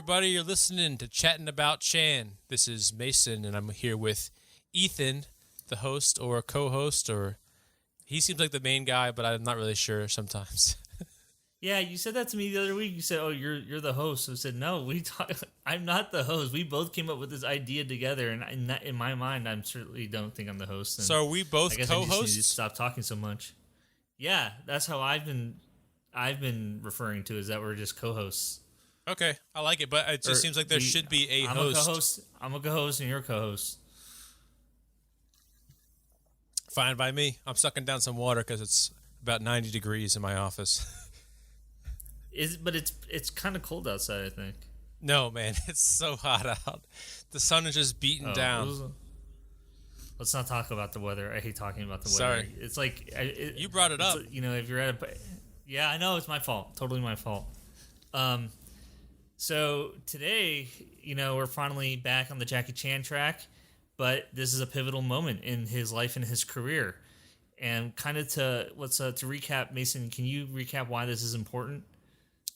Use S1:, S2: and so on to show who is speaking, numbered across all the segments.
S1: everybody. You're listening to Chatting About Chen. This is Mason, and I'm here with Ethan, the host or co-host, or he seems like the main guy, but I'm not really sure sometimes.
S2: Yeah, you said that to me the other week. You said, "Oh, you're the host." So I said, "No, I'm not the host. We both came up with this idea together, and in my mind, I certainly don't think I'm the host." And
S1: so are we both
S2: I guess
S1: co-hosts?
S2: I just need to stop talking so much. Yeah, that's how I've been referring to is that we're just co-hosts.
S1: Okay, I like it, but it just seems like there should be a host.
S2: I'm a co-host, and you're a co-host.
S1: Fine by me. I'm sucking down some water because it's about 90 degrees in my office.
S2: But it's kind of cold outside, I think.
S1: No, man, it's so hot out. The sun is just beating down.
S2: Let's not talk about the weather. I hate talking about the weather.
S1: Sorry.
S2: It's like...
S1: you brought it up.
S2: If you're at a... Yeah, I know, it's my fault. Totally my fault. So today, we're finally back on the Jackie Chan track, but this is a pivotal moment in his life and his career. And kind of to recap, Mason, can you recap why this is important?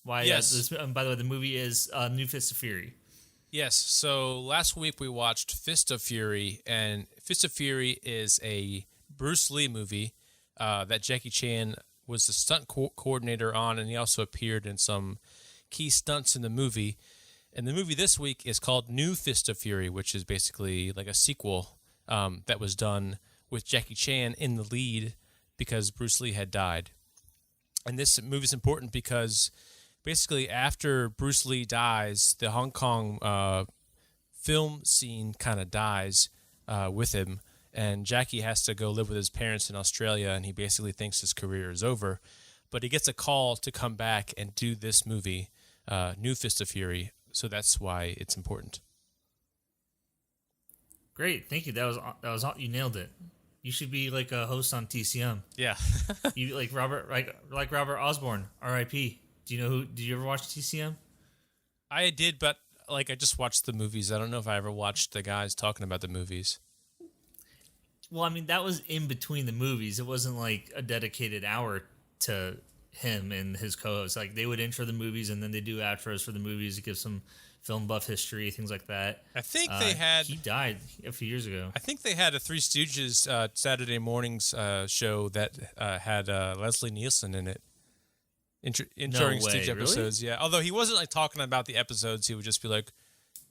S2: Why?
S1: Yes.
S2: By the way, the movie is New Fist of Fury.
S1: Yes. So last week we watched Fist of Fury, and Fist of Fury is a Bruce Lee movie that Jackie Chan was the stunt coordinator on, and he also appeared in some key stunts in the movie. And the movie this week is called New Fist of Fury, which is basically like a sequel that was done with Jackie Chan in the lead because Bruce Lee had died. And this movie is important because basically after Bruce Lee dies, the Hong Kong film scene kind of dies with him, and Jackie has to go live with his parents in Australia, and he basically thinks his career is over. But he gets a call to come back and do this movie, New Fist of Fury, so that's why it's important. Great,
S2: thank you. That was you nailed it. You should be like a host on TCM.
S1: Yeah,
S2: you like Robert Osborne, R.I.P. Did you ever watch TCM?
S1: I did, but I just watched the movies. I don't know if I ever watched the guys talking about the movies.
S2: Well, I mean, that was in between the movies. It wasn't like a dedicated hour to him and his co-hosts. Like, they would intro the movies, and then they do outros for the movies to give some film buff history, things like that.
S1: I think they had...
S2: He died a few years ago.
S1: I think they had a Three Stooges Saturday mornings show that had Leslie Neelson in it. During Stooge episodes, really? Yeah. Although he wasn't talking about the episodes, he would just be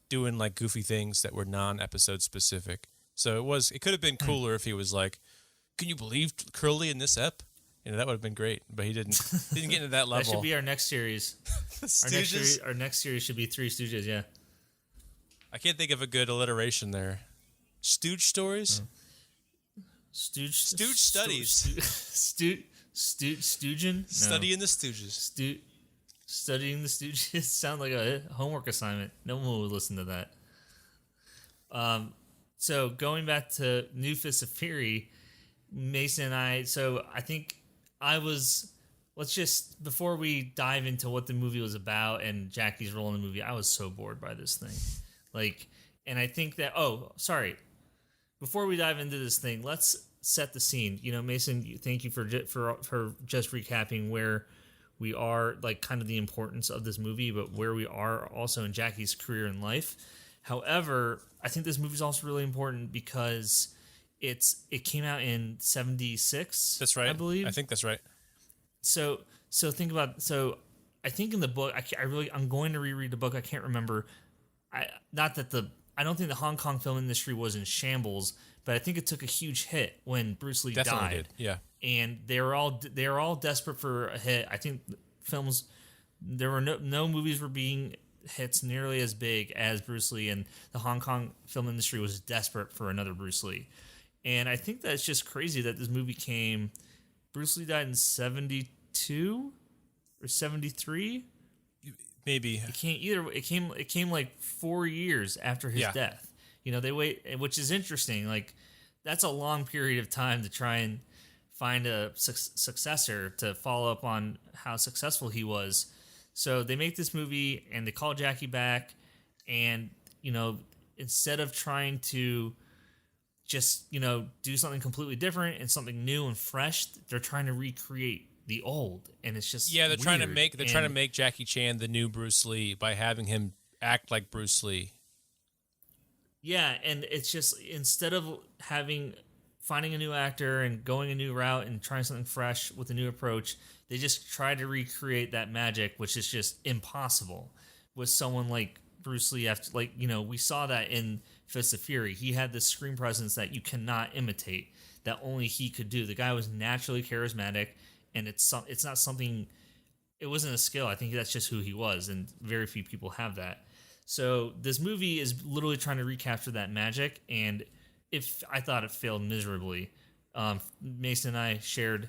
S1: doing goofy things that were non-episode specific. So it could have been cooler if he was "Can you believe Curly in this ep?" That would have been great. But he didn't get into that level.
S2: That should be our next series. Our next series should be Three Stooges. Yeah.
S1: I can't think of a good alliteration there. Stooge stories.
S2: Stooge
S1: studies.
S2: Stoogin? No.
S1: Studying the Stooges.
S2: Studying the Stooges sound like a homework assignment. No one would listen to that. So going back to New Fist of Fury, Mason and I think let's just, before we dive into what the movie was about and Jackie's role in the movie, I was so bored by this thing. And I think that, before we dive into this thing, let's set the scene. Mason, thank you for just recapping where we are, kind of the importance of this movie, but where we are also in Jackie's career and life. However, I think this movie is also really important because it came out in 1976.
S1: That's right.
S2: I believe.
S1: I think that's right.
S2: So think about. I think in the book, I'm going to reread the book. I can't remember. I don't think the Hong Kong film industry was in shambles, but I think it took a huge hit when Bruce Lee
S1: Definitely
S2: died.
S1: Did. Yeah,
S2: and they were all desperate for a hit. I think there were no movies were being hits nearly as big as Bruce Lee, and the Hong Kong film industry was desperate for another Bruce Lee. And I think that's just crazy that this movie came. Bruce Lee died in 1972 or 1973.
S1: Maybe
S2: it came 4 years after his death. They wait, which is interesting. That's a long period of time to try and find a successor to follow up on how successful he was. So they make this movie and they call Jackie back, and instead of trying to just do something completely different and something new and fresh, they're trying to recreate the old, and it's just
S1: trying to make Jackie Chan the new Bruce Lee by having him act like Bruce Lee.
S2: Yeah, and it's just instead of finding a new actor and going a new route and trying something fresh with a new approach, they just try to recreate that magic, which is just impossible with someone like Bruce Lee. After, like, you know, we saw that in Fist of Fury. He had this screen presence that you cannot imitate, that only he could do. The guy was naturally charismatic, and it's not something. It wasn't a skill. I think that's just who he was, and very few people have that. So this movie is literally trying to recapture that magic, and if I thought it failed miserably. Mason and I shared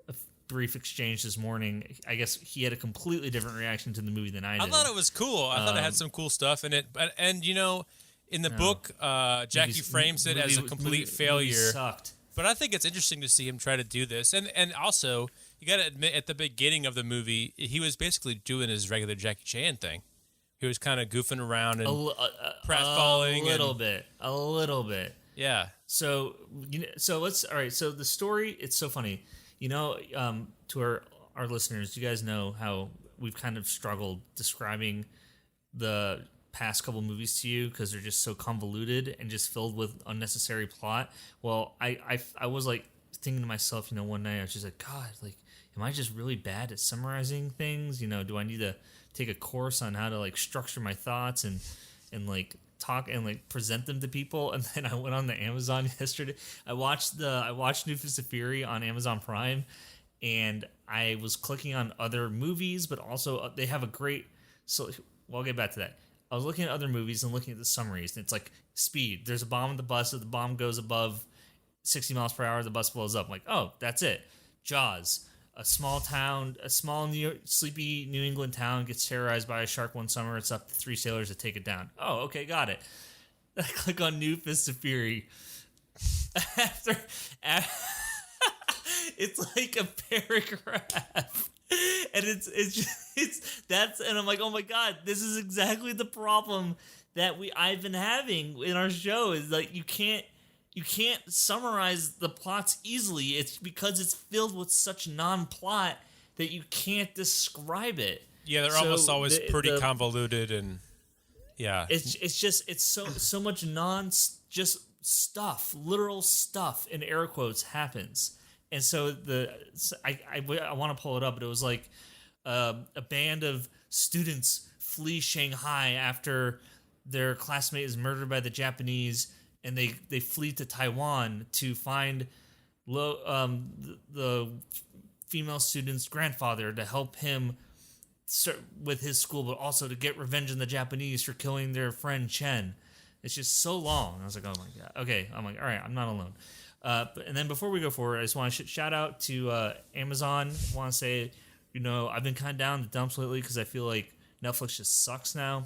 S2: a brief exchange this morning. I guess he had a completely different reaction to the movie than I did.
S1: I thought it was cool. I thought it had some cool stuff in it. And you know, in the book, Jackie frames it as a complete failure.
S2: Sucked.
S1: But I think it's interesting to see him try to do this. And also, you got to admit, at the beginning of the movie, he was basically doing his regular Jackie Chan thing. He was kind of goofing around and pratfalling.
S2: A little bit.
S1: Yeah.
S2: So all right. So the story, it's so funny. You know, to our listeners, you guys know how we've kind of struggled describing the past couple movies to you because they're just so convoluted and just filled with unnecessary plot. Well, I was like thinking to myself, you know, one night I was just like, God, like, am I just really bad at summarizing things? You know, do I need to take a course on how to like structure my thoughts and like talk and like present them to people? And then I went on the Amazon yesterday. I watched New Fist of Fury on Amazon Prime, and I was clicking on other movies, but also they have a great. So I'll get back to that. I was looking at other movies and looking at the summaries, and it's like Speed. There's a bomb at the bus. If the bomb goes above 60 miles per hour, the bus blows up. I'm like, oh, that's it. Jaws. A small sleepy New England town gets terrorized by a shark one summer. It's up to 3 sailors to take it down. Oh, okay, got it. I click on New Fist of Fury. After it's like a paragraph, and and I'm like, oh my God, this is exactly the problem that I've been having in our show. Is like you can't summarize the plots easily. It's because it's filled with such non-plot that you can't describe it.
S1: Yeah, they're almost always pretty convoluted, and yeah,
S2: it's so much just stuff, literal stuff in air quotes happens. And so I want to pull it up, but it was like a band of students flee Shanghai after their classmate is murdered by the Japanese. And they flee to Taiwan to find the female student's grandfather to help him with his school, but also to get revenge on the Japanese for killing their friend Chen. It's just so long. I was like, oh my God. Okay, I'm like, all right, I'm not alone. And then before we go forward, I just want to shout out to Amazon. I want to say, you know, I've been kind of down the dumps lately because I feel like Netflix just sucks now.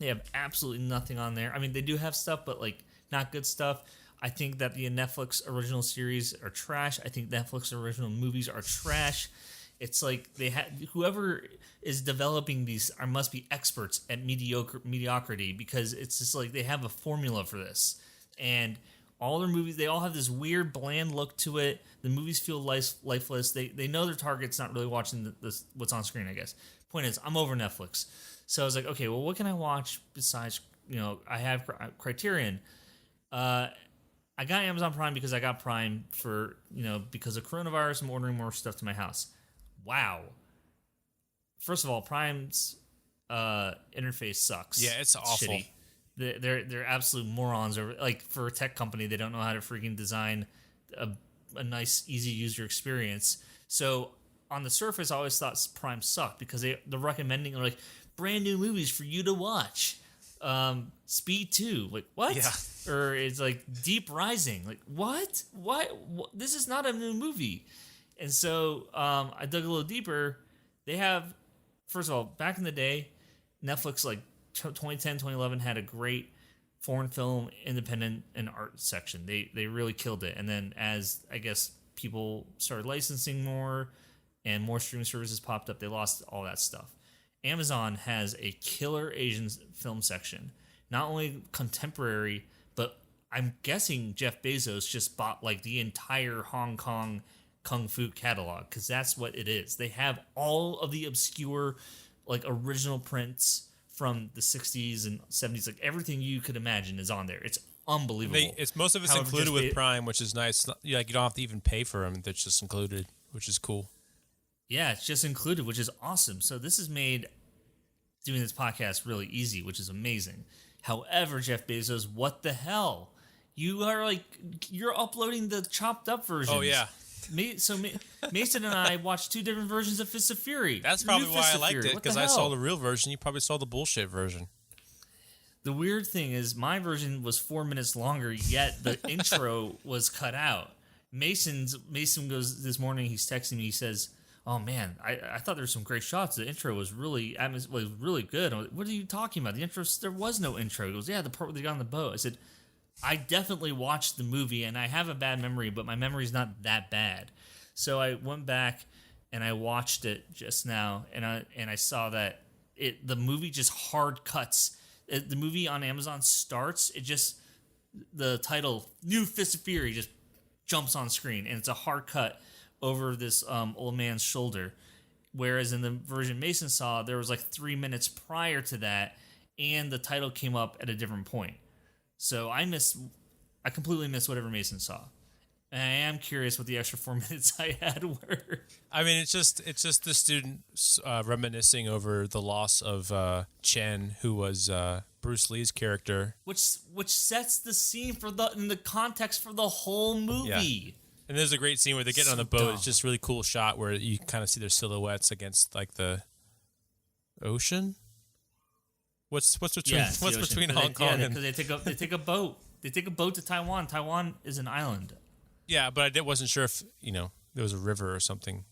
S2: They have absolutely nothing on there. I mean, they do have stuff, but like, not good stuff. I think that the Netflix original series are trash. I think Netflix original movies are trash. It's like whoever is developing these must be experts at mediocrity, because it's just like they have a formula for this. And all their movies, they all have this weird bland look to it. The movies feel lifeless. They know their target's not really watching what's on screen, I guess. Point is, I'm over Netflix. So I was like, okay, well, what can I watch besides, you know, I have Criterion. I got Amazon Prime because I got Prime for, you know, because of coronavirus. I'm ordering more stuff to my house. Wow. First of all, Prime's interface sucks.
S1: Yeah, it's awful.
S2: Shitty. They're absolute morons. Or like, for a tech company, they don't know how to freaking design a nice, easy user experience. So on the surface, I always thought Prime sucked because they're recommending like brand new movies for you to watch. Speed 2, like what? Yeah. Or it's like Deep Rising, like what? This is not a new movie. And so I dug a little deeper. They have, first of all, back in the day, Netflix, like 2010, 2011, had a great foreign film, independent, and art section. They really killed it. And then as, I guess, people started licensing more and more streaming services popped up, they lost all that stuff. Amazon has a killer Asian film section. Not only contemporary, but I'm guessing Jeff Bezos just bought like the entire Hong Kong Kung Fu catalog, because that's what it is. They have all of the obscure, like, original prints from the 60s and 70s. Like everything you could imagine is on there. It's unbelievable.
S1: It's most of it's
S2: However,
S1: included
S2: just
S1: with Prime, which is nice. You don't have to even pay for them; they're just included, which is cool.
S2: Yeah, it's just included, which is awesome. So this has made doing this podcast really easy, which is amazing. However, Jeff Bezos, what the hell? You're uploading the chopped up versions.
S1: Oh yeah.
S2: Mason and I watched 2 different versions of Fist of Fury.
S1: That's probably why I liked it, because I saw the real version. You probably saw the bullshit version.
S2: The weird thing is my version was 4 minutes longer, yet the intro was cut out. Mason goes this morning, he's texting me, he says, "Oh man, I thought there were some great shots. The intro was really good." I'm like, "What are you talking about? The intro, there was no intro." He goes, "Yeah, the part where they got on the boat." I said, "I definitely watched the movie, and I have a bad memory, but my memory's not that bad." So I went back and I watched it just now, and I saw that the movie just hard cuts. The movie on Amazon starts, the title New Fist of Fury just jumps on screen, and it's a hard cut over this old man's shoulder. Whereas in the version Mason saw, there was like 3 minutes prior to that, and the title came up at a different point. So I completely missed whatever Mason saw. And I am curious what the extra 4 minutes I had were.
S1: I mean, it's just the student reminiscing over the loss of Chen, who was Bruce Lee's character,
S2: which sets the scene in the context for the whole movie. Yeah.
S1: And there's a great scene where they get on the boat. Dumb. It's just a really cool shot where you kind of see their silhouettes against like the ocean. What's between Hong Kong and
S2: because they take a boat. They take a boat to Taiwan. Taiwan is an island.
S1: Yeah, but I wasn't sure if there was a river or something.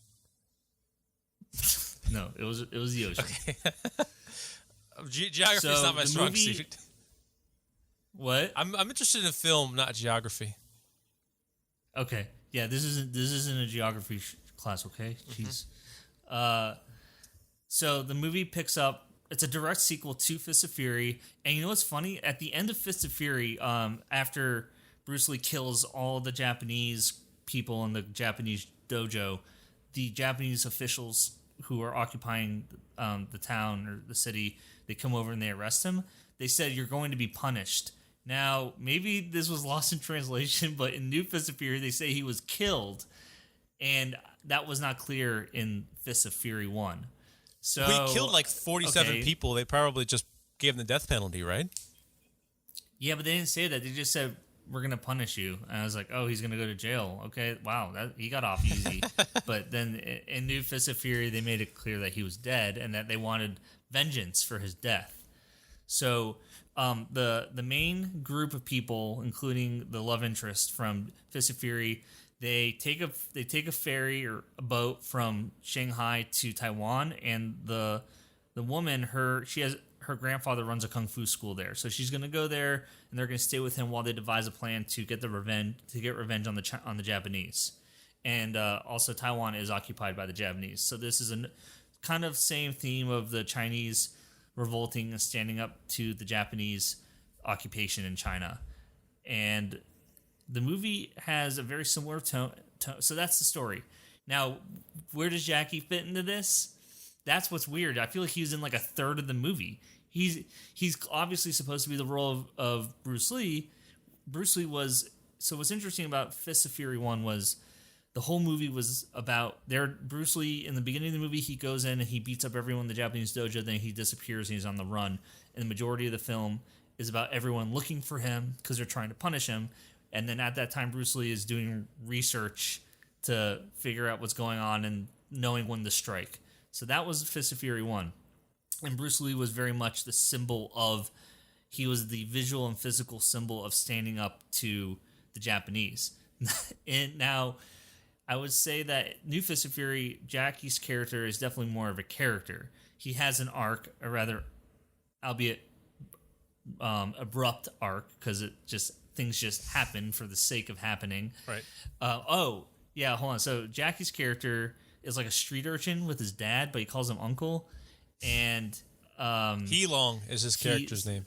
S2: No, it was the ocean.
S1: Okay. Geography is not my strong suit.
S2: What?
S1: I'm interested in film, not geography.
S2: Okay. Yeah, this isn't a geography class. Okay. Jeez. So the movie picks up. It's a direct sequel to Fist of Fury. And you know what's funny? At the end of Fist of Fury, after Bruce Lee kills all the Japanese people in the Japanese dojo, the Japanese officials who are occupying the town or the city, they come over and they arrest him. They said, "You're going to be punished." Now, maybe this was lost in translation, but in New Fist of Fury, they say he was killed. And that was not clear in Fist of Fury 1. So
S1: we killed like 47 people. They probably just gave him the death penalty, right?
S2: Yeah, but they didn't say that. They just said, "We're going to punish you." And I was like, "Oh, he's going to go to jail." Okay, wow, he got off easy. But then in New Fist of Fury, they made it clear that he was dead and that they wanted vengeance for his death. So the main group of people, including the love interest from Fist of Fury, they take a ferry or a boat from Shanghai to Taiwan, and the woman, her grandfather runs a kung fu school there, so she's going to go there, and they're going to stay with him while they devise a plan to get revenge on the Japanese, and also Taiwan is occupied by the Japanese. So this is a kind of same theme of the Chinese revolting and standing up to the Japanese occupation in China, and the movie has a very similar tone. So that's the story. Now, where does Jackie fit into this? That's what's weird. I feel like he's in like a third of the movie. He's obviously supposed to be the role of Bruce Lee. Bruce Lee was... So what's interesting about Fist of Fury 1 was the whole movie was about... Bruce Lee, in the beginning of the movie, he goes in and he beats up everyone in the Japanese dojo, then he disappears and he's on the run. And the majority of the film is about everyone looking for him because they're trying to punish him. And then at that time, Bruce Lee is doing research to figure out what's going on and knowing when to strike. So that was Fist of Fury 1. And Bruce Lee was very much the symbol of... He was the visual and physical symbol of standing up to the Japanese. And now, I would say that New Fist of Fury, Jackie's character is definitely more of a character. He has an arc, a rather, albeit abrupt arc, because things just happen for the sake of happening.
S1: Right.
S2: Hold on. So Jackie's character is like a street urchin with his dad, but he calls him uncle. And
S1: T-Long is his character's name.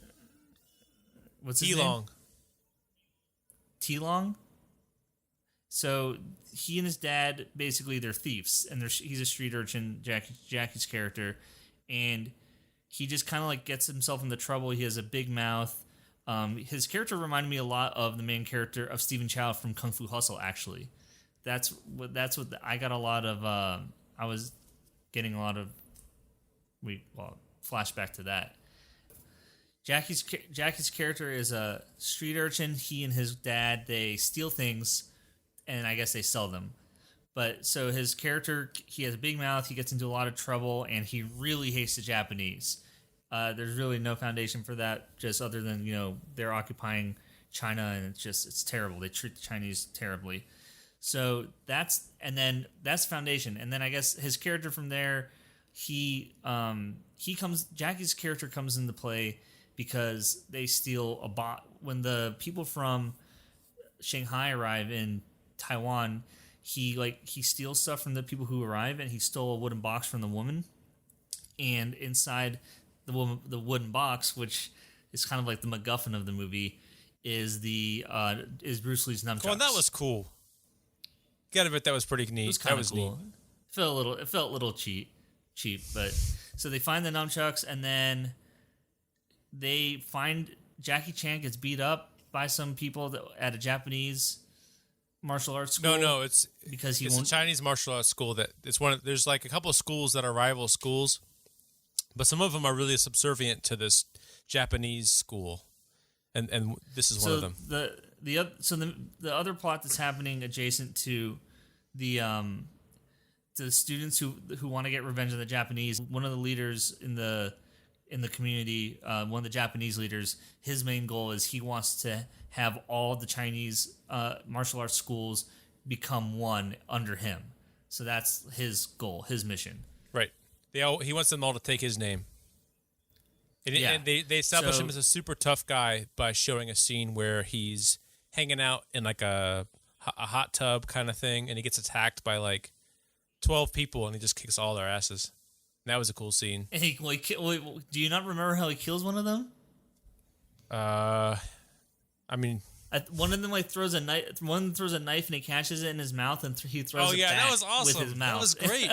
S2: What's his
S1: T-Long.
S2: name? T-Long? So he and his dad, basically, they're thieves. And he's a street urchin, Jackie's character. And he just kind of like gets himself into trouble. He has a big mouth. His character reminded me a lot of the main character of Stephen Chow from Kung Fu Hustle. Actually, that's what I got a lot of. I was getting a lot of. Flashback to that. Jackie's character is a street urchin. He and his dad, they steal things, and I guess they sell them. But so his character, he has a big mouth. He gets into a lot of trouble, and he really hates the Japanese. There's really no foundation for that, just other than they're occupying China, and it's terrible. They treat the Chinese terribly. So that's foundation, and then I guess his character from there, Jackie's character comes into play because they steal a bot when the people from Shanghai arrive in Taiwan. He steals stuff from the people who arrive, and he stole a wooden box from the woman. And inside the wooden box, which is kind of like the MacGuffin of the movie, is Bruce Lee's nunchucks.
S1: Well, that was cool. Gotta admit that was pretty neat.
S2: It was kind of cool. Neat. It felt a little cheap, but so they find the nunchucks, and then they find Jackie Chan gets beat up by some people at a Japanese martial arts school.
S1: No, it's
S2: because
S1: it's a Chinese martial arts school there's like a couple of schools that are rival schools, but some of them are really subservient to this Japanese school, and this is one of them. The other plot that's happening adjacent to the students who want to get revenge on the Japanese. One of the leaders in the community, one of the Japanese leaders, his main goal is he wants to have all the Chinese martial arts schools become one under him. So that's his goal, his mission. Right. He wants them all to take his name. And they establish him as a super tough guy by showing a scene where he's hanging out in like a hot tub kind of thing, and he gets attacked by like 12 people, and he just kicks all their asses. And that was a cool scene.
S2: And do you not remember how he kills one of them?
S1: I mean,
S2: one of them throws a knife. One throws a knife and he catches it in his mouth, and he throws it back
S1: that was awesome.
S2: with his mouth.
S1: That was great.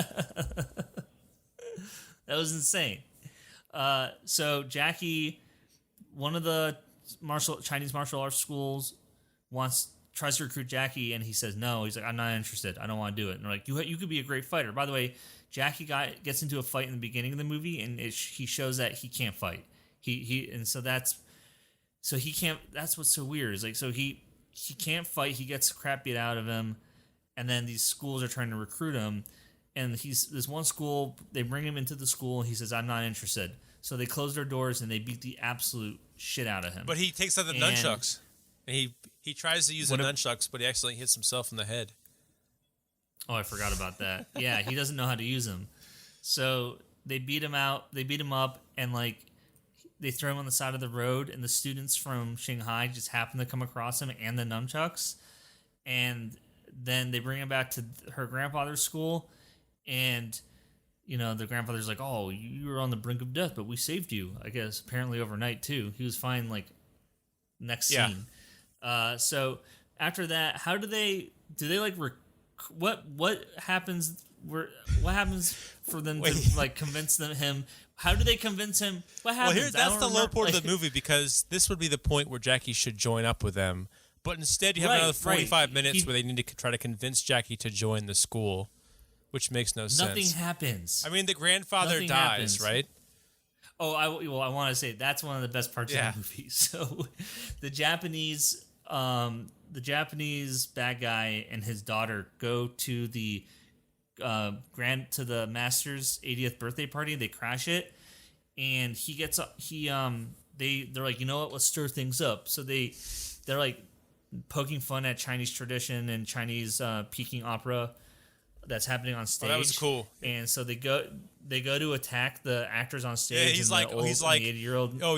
S2: That was insane. So Jackie, one of the Chinese martial arts schools, tries to recruit Jackie, and he says no. He's like, I'm not interested. I don't want to do it. And they're like, you could be a great fighter. By the way, Jackie gets into a fight in the beginning of the movie, and he shows that he can't fight. He can't. That's what's so weird. Is like, so he can't fight. He gets crap beat out of him, and then these schools are trying to recruit him. And this one school, they bring him into the school, and he says, I'm not interested. So they close their doors, and they beat the absolute shit out of him.
S1: But he takes out the nunchucks. And he tries to use the nunchucks, but he accidentally hits himself in the head.
S2: Oh, I forgot about that. Yeah, he doesn't know how to use them. So they beat him out. They beat him up, and they throw him on the side of the road, and the students from Shanghai just happen to come across him and the nunchucks. And then they bring him back to her grandfather's school, and the grandfather's like, oh, you were on the brink of death, but we saved you, I guess, apparently overnight too. He was fine, next scene. So after that, how do they what happens for them to convince him? How do they convince him? What happens?
S1: Well, that's the low point of the movie, because this would be the point where Jackie should join up with them. But instead, you have another 45 minutes where they need to try to convince Jackie to join the school, which makes no sense.
S2: Nothing happens.
S1: I mean, the grandfather dies, right?
S2: Oh, I want to say that's one of the best parts of the movie. So, the Japanese bad guy and his daughter go to the master's 80th birthday party. They crash it, and they're like, you know what? Let's stir things up. So they're like poking fun at Chinese tradition and Chinese Peking opera that's happening on stage.
S1: Oh, that was cool.
S2: And so they go to attack the actors on stage.
S1: Yeah, he's like,
S2: the 80-year-old.
S1: Oh,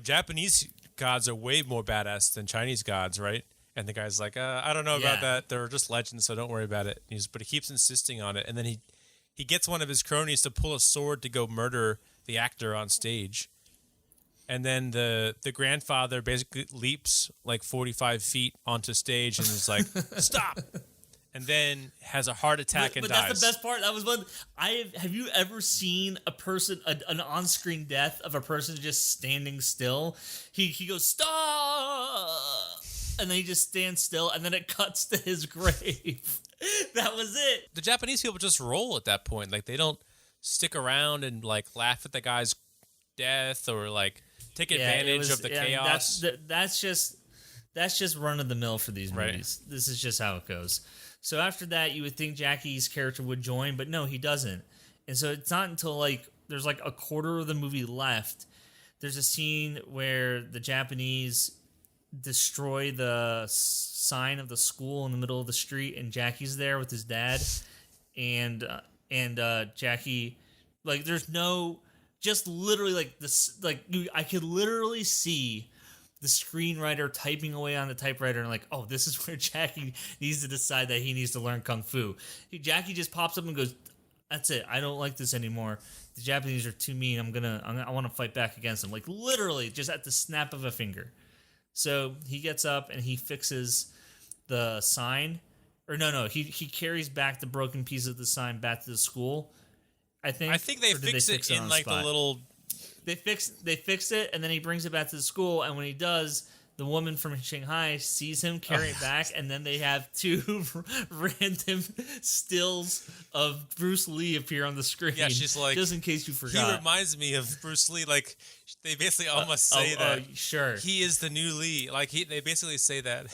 S1: Japanese gods are way more badass than Chinese gods, right? And the guy's like, I don't know about that. They're just legends, so don't worry about it. But he keeps insisting on it, and then he gets one of his cronies to pull a sword to go murder the actor on stage. And then the grandfather basically leaps 45 feet onto stage and is like, stop. and then has a heart attack and
S2: but
S1: dies.
S2: That's the best part. That was one. Have you ever seen an on-screen death of a person just standing still? He goes, stop, and then he just stands still, and then it cuts to his grave. That was it.
S1: The Japanese people just roll at that point. Like, they don't stick around and like laugh at the guy's death or like take advantage of the chaos.
S2: That's just run of the mill for these movies. Right. This is just how it goes. So after that, you would think Jackie's character would join, but no, he doesn't. And so it's not until like there's like a quarter of the movie left. There's a scene where the Japanese destroy the sign of the school in the middle of the street, and Jackie's there with his dad, and Jackie, like, there's no, just literally like this, like I could literally see the screenwriter typing away on the typewriter and like, oh, this is where Jackie needs to decide that he needs to learn kung fu. Jackie just pops up and goes, that's it, I don't like this anymore. The Japanese are too mean. I want to fight back against them. Like, literally just at the snap of a finger. So he gets up and he fixes the sign. Or no, he carries back the broken piece of the sign back to the school. I think
S1: they fix it in like the little.
S2: They fix it, and then he brings it back to the school. And when he does, the woman from Shanghai sees him carry it back, and then they have two random stills of Bruce Lee appear on the screen.
S1: Yeah, she's like,
S2: just in case you forgot.
S1: He reminds me of Bruce Lee. Like, they basically almost say that.
S2: Sure.
S1: He is the new Lee. Like, they basically say that.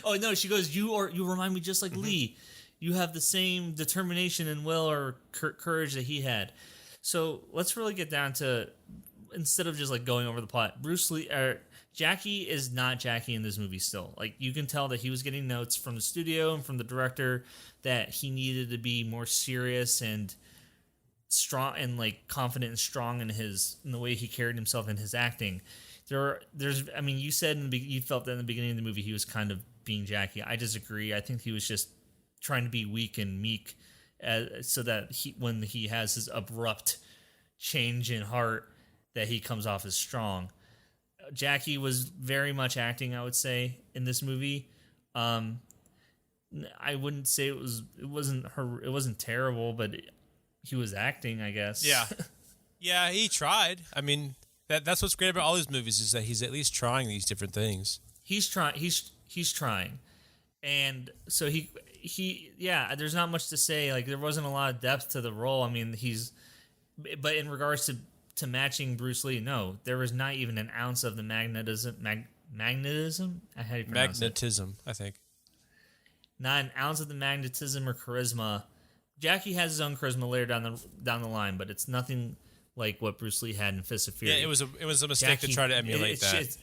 S2: Oh no, she goes, you remind me just like Lee. You have the same determination and will or courage that he had. So let's really get down to, instead of just like going over the plot, Jackie is not Jackie in this movie still. Like, you can tell that he was getting notes from the studio and from the director that he needed to be more serious and strong and like confident and strong in the way he carried himself in his acting. You said you felt that in the beginning of the movie he was kind of being Jackie. I disagree. I think he was just trying to be weak and meek, so that when he has his abrupt change in heart, that he comes off as strong. Jackie was very much acting, I would say, in this movie. I wouldn't say it wasn't terrible, but he was acting, I guess.
S1: Yeah. Yeah, he tried. I mean, that's what's great about all these movies, is that he's at least trying these different things.
S2: He's trying. And so there's not much to say. Like, there wasn't a lot of depth to the role. I mean, but in regards to matching Bruce Lee, no, there was not even an ounce of the magnetism. How do you pronounce
S1: magnetism, it? I think.
S2: Not an ounce of the magnetism or charisma. Jackie has his own charisma later down the line, but it's nothing like what Bruce Lee had in Fist of Fury.
S1: Yeah, it was a mistake to try to emulate that.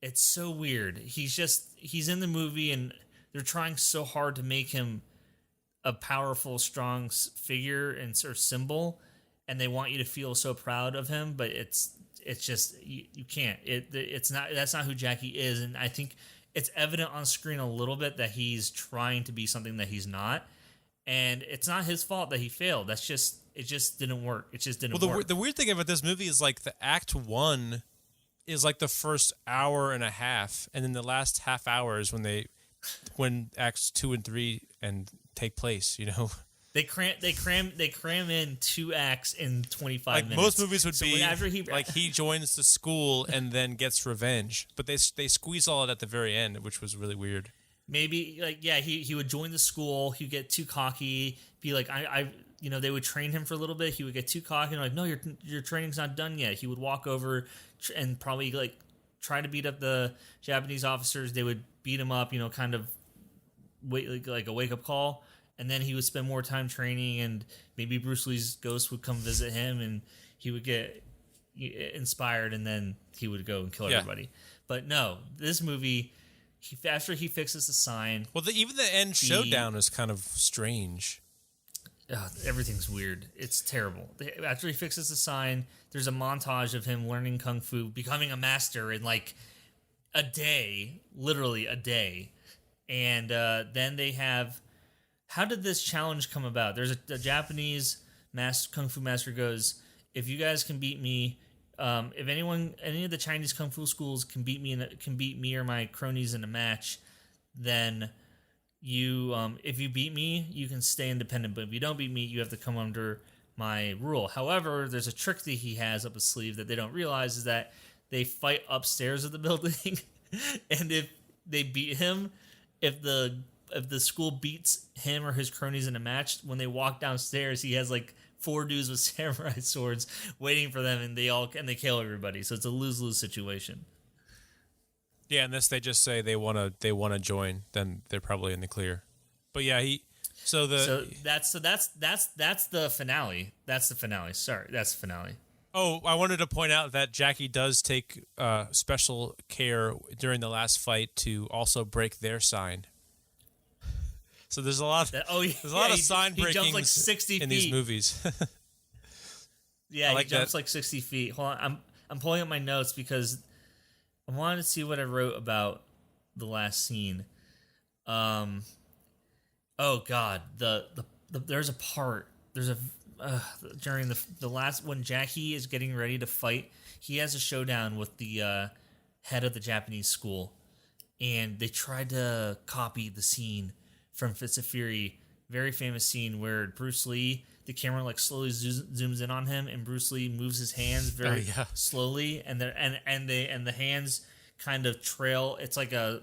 S2: It's so weird. He's in the movie, and they're trying so hard to make him a powerful, strong figure and sort of symbol, and they want you to feel so proud of him, but it's just you can't. That's not who Jackie is, and I think it's evident on screen a little bit that he's trying to be something that he's not, and it's not his fault that he failed. It just didn't work. It just didn't work.
S1: The weird thing about this movie is like the Act 1 is like the first hour and a half, and then the last half hour is when Acts 2 and 3 and take place. You know,
S2: they cram in 2 acts in 25
S1: like
S2: minutes.
S1: Most movies would be after he joins the school and then gets revenge, but they squeeze all it at the very end, which was really weird.
S2: Maybe he would join the school, he'd get too cocky, be like they would train him for a little bit. He would get too cocky and like, no, your training's not done yet. He would walk over and probably like try to beat up the Japanese officers. They would beat him up, kind of wait like a wake up call. And then he would spend more time training, and maybe Bruce Lee's ghost would come visit him, and he would get inspired, and then he would go and kill everybody. But no, this movie, after he fixes the sign.
S1: Well, even the end showdown is kind of strange.
S2: Everything's weird. It's terrible. After he fixes the sign, there's a montage of him learning kung fu, becoming a master in like a day, literally a day. And then they have, how did this challenge come about? There's a Japanese kung fu master goes, if you guys can beat me, if any of the Chinese kung fu schools can beat me or my cronies in a match, then you if you beat me, you can stay independent, but if you don't beat me, you have to come under my rule. However, there's a trick that he has up his sleeve that they don't realize, is that they fight upstairs of the building, and if they beat him, if the school beats him or his cronies in a match, when they walk downstairs, he has like 4 dudes with samurai swords waiting for them, and they kill everybody. So it's a lose-lose situation.
S1: Yeah, unless they just say they wanna join, then they're probably in the clear. But yeah, that's the finale. That's the finale. Sorry, that's the finale. Oh, I wanted to point out that Jackie does take special care during the last fight to also break their sign. So there's a lot of sign breakings, he jumps like 60 in these movies.
S2: Yeah, he jumps like 60 feet. Hold on, I'm pulling up my notes because I wanted to see what I wrote about the last scene. Oh God, there's a part. During the last, when Jackie is getting ready to fight, he has a showdown with the head of the Japanese school, and they tried to copy the scene from Fist of Fury. Very famous scene where Bruce Lee, the camera like slowly zooms in on him, and Bruce Lee moves his hands very slowly, and the hands kind of trail. It's like a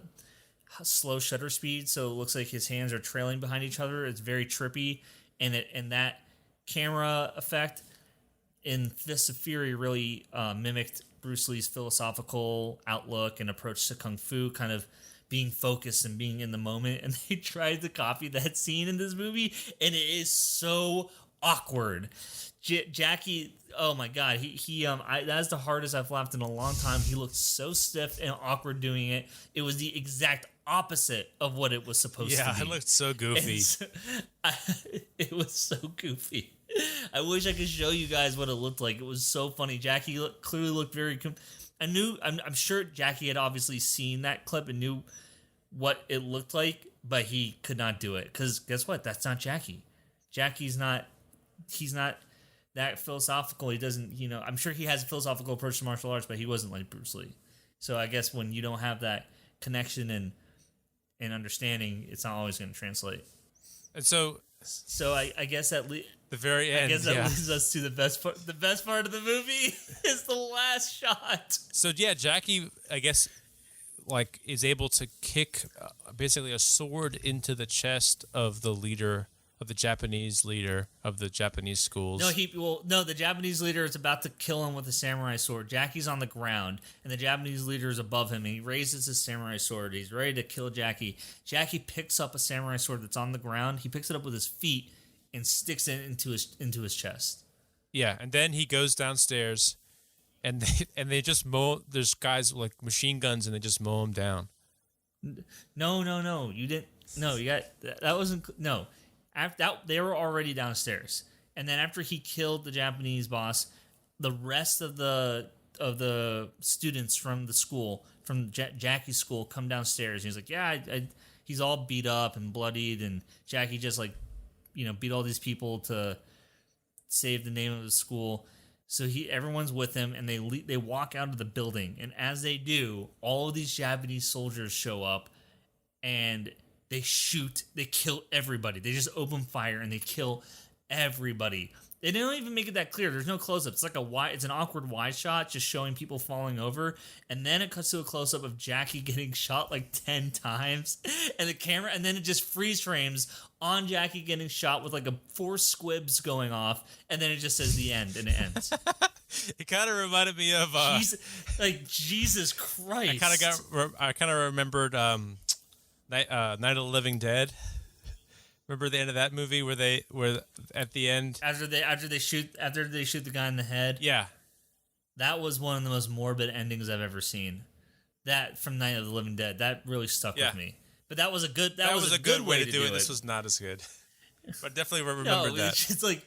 S2: slow shutter speed, so it looks like his hands are trailing behind each other. It's very trippy, and that camera effect in Fist of Fury really mimicked Bruce Lee's philosophical outlook and approach to Kung Fu, kind of being focused and being in the moment. And they tried to copy that scene in this movie, and it is so awkward. Jackie, oh my God, that's the hardest I've laughed in a long time. He looked so stiff and awkward doing it. It was the exact opposite of what it was supposed to be.
S1: Yeah, it looked so goofy.
S2: It was so goofy. I wish I could show you guys what it looked like. It was so funny. Jackie clearly looked very... I'm sure Jackie had obviously seen that clip and knew what it looked like, but he could not do it. Because guess what? That's not Jackie. He's not that philosophical. He doesn't, I'm sure he has a philosophical approach to martial arts, but he wasn't like Bruce Lee. So I guess when you don't have that connection and understanding, it's not always going to translate.
S1: And so
S2: I guess the
S1: very end.
S2: I guess that leads us to the best part. The best part of the movie is the last shot.
S1: So yeah, Jackie, I guess, like, is able to kick basically a sword into the chest of the leader of the Japanese leader of the Japanese schools.
S2: The Japanese leader is about to kill him with a samurai sword. Jackie's on the ground, and the Japanese leader is above him, and he raises his samurai sword. He's ready to kill Jackie. Jackie picks up a samurai sword that's on the ground. He picks it up with his feet and sticks it into his chest. Yeah,
S1: and then he goes downstairs, and they just mow. There's guys with like machine guns, and they just mow him down.
S2: No, you didn't. No, you got that wasn't no. After that, they were already downstairs, and then after he killed the Japanese boss, the rest of the students from the school, from Jackie's school, come downstairs. And he's like, "Yeah, he's all beat up and bloodied," and Jackie just like, beat all these people to save the name of the school. So everyone's with him, and they walk out of the building, and as they do, all of these Japanese soldiers show up, and they kill everybody. They just open fire and they kill everybody. They don't even make it that clear. There's no close-up. It's like it's an awkward wide shot just showing people falling over. And then it cuts to a close-up of Jackie getting shot like 10 times. And then it just freeze frames on Jackie getting shot with like 4 squibs going off. And then it just says the end, and it ends.
S1: It kind of reminded me of...
S2: Jesus Christ.
S1: I kind of remembered... Night of the Living Dead. Remember the end of that movie where at the end
S2: after they shoot the guy in the head?
S1: Yeah.
S2: That was one of the most morbid endings I've ever seen. That from Night of the Living Dead, that really stuck with me. But that was a good way to do it.
S1: This was not as good. But definitely remembered that.
S2: It's like